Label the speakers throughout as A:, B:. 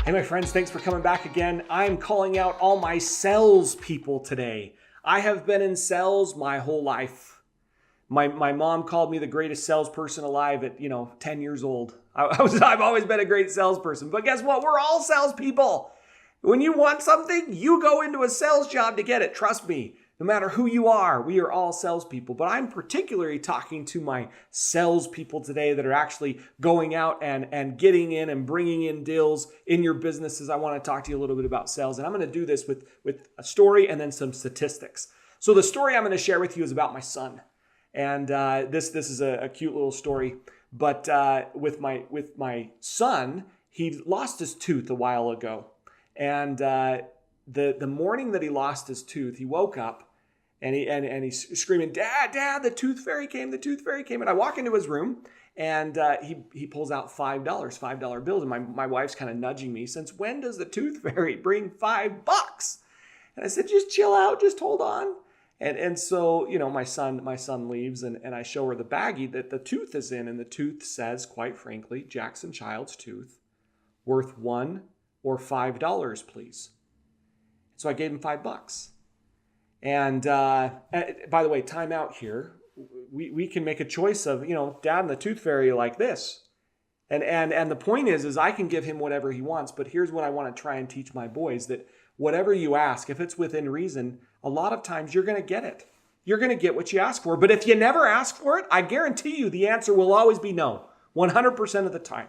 A: Hey, my friends, thanks for coming back again. I'm calling out all my sales people today. I have been in sales my whole life. My mom called me the greatest salesperson alive at 10 years old. I've always been a great salesperson. But guess what? We're all salespeople. When you want something, you go into a sales job to get it. Trust me. No matter who you are, we are all salespeople. But I'm particularly talking to my salespeople today that are actually going out and getting in and bringing in deals in your businesses. I want to talk to you a little bit about sales. And I'm going to do this with a story and then some statistics. So the story I'm going to share with you is about my son. And this is a cute little story. But with my son, he lost his tooth a while ago. And the morning that he lost his tooth, he woke up and he's screaming, Dad, the tooth fairy came. And I walk into his room and he pulls out $5 bills. And my wife's kind of nudging me, since when does the tooth fairy bring $5? And I said, just chill out, just hold on. And so, my son leaves and I show her the baggie that the tooth is in. And the tooth says, quite frankly, Jackson Child's tooth, worth $1 or $5, please. So I gave him $5. And by the way, time out here. We can make a choice of, Dad and the tooth fairy like this. And the point is I can give him whatever he wants. But here's what I want to try and teach my boys, that whatever you ask, if it's within reason, a lot of times you're going to get it. You're going to get what you ask for. But if you never ask for it, I guarantee you the answer will always be no, 100% of the time.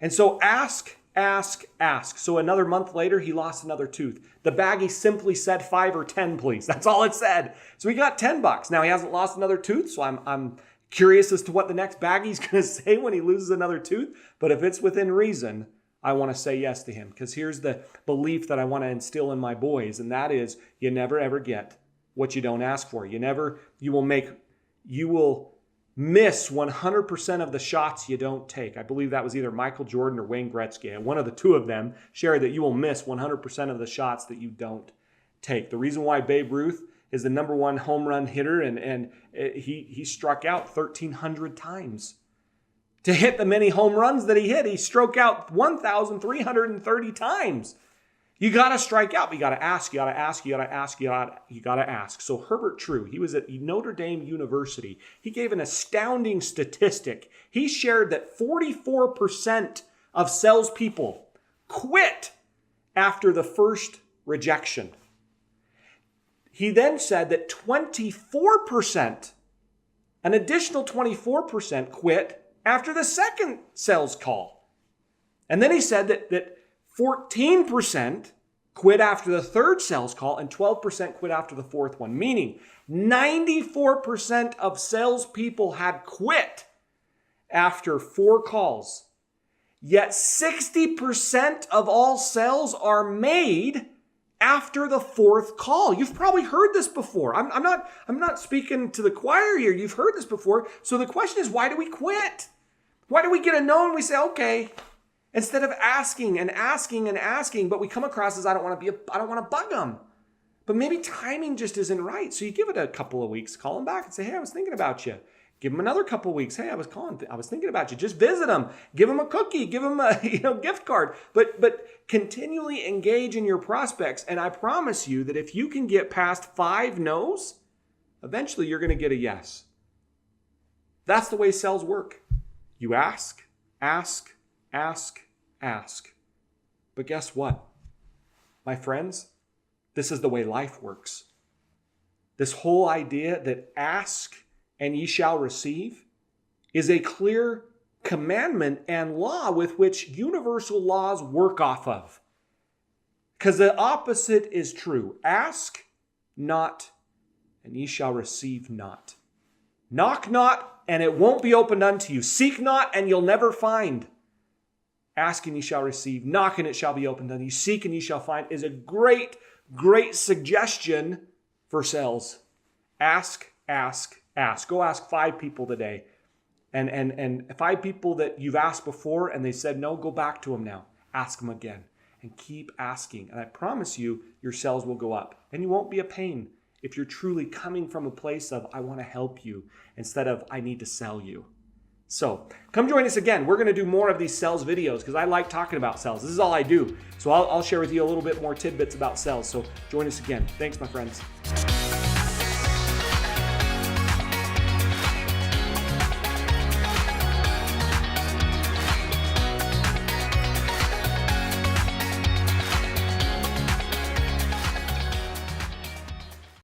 A: And so ask. So another month later, he lost another tooth. The baggie simply said 5 or 10, please. That's all it said. So he got $10. Now he hasn't lost another tooth, so I'm curious as to what the next baggie's going to say when he loses another tooth. But if it's within reason, I want to say yes to him, because here's the belief that I want to instill in my boys, and that is you never ever get what you don't ask for. You will miss 100% of the shots you don't take. I believe that was either Michael Jordan or Wayne Gretzky. One of the two of them shared that you will miss 100% of the shots that you don't take. The reason why Babe Ruth is the number one home run hitter, and he struck out 1,300 times. To hit the many home runs that he hit, he struck out 1,330 times. You got to strike out, but you got to ask, you got to ask. So Herbert True, he was at Notre Dame University. He gave an astounding statistic. He shared that 44% of salespeople quit after the first rejection. He then said that 24%, an additional 24% quit after the second sales call. And then he said that 14% quit after the third sales call and 12% quit after the fourth one, meaning 94% of salespeople had quit after 4 calls. Yet 60% of all sales are made after the 4th call. You've probably heard this before. I'm not speaking to the choir here. You've heard this before. So the question is, why do we quit? Why do we get a no and we say, okay, instead of asking, but we come across as I don't want to bug them. But maybe timing just isn't right. So you give it a couple of weeks, call them back and say, hey, I was thinking about you. Give them another couple of weeks. Hey, I was thinking about you. Just visit them. Give them a cookie. Give them a gift card. But continually engage in your prospects. And I promise you that if you can get past 5 no's, eventually you're going to get a yes. That's the way sales work. You ask. But guess what? My friends, this is the way life works. This whole idea that ask and ye shall receive is a clear commandment and law with which universal laws work off of. Because the opposite is true. Ask not, and ye shall receive not. Knock not, and it won't be opened unto you. Seek not, and you'll never find. Ask and ye shall receive. Knock and it shall be opened unto you. Seek and ye shall find is a great suggestion for sales. Ask. Go ask 5 people today. And 5 people that you've asked before and they said no, go back to them now. Ask them again and keep asking. And I promise you, your sales will go up. And you won't be a pain if you're truly coming from a place of I want to help you instead of I need to sell you. So come join us again. We're going to do more of these sales videos because I like talking about sales. This is all I do. So I'll share with you a little bit more tidbits about sales. So join us again. Thanks, my friends.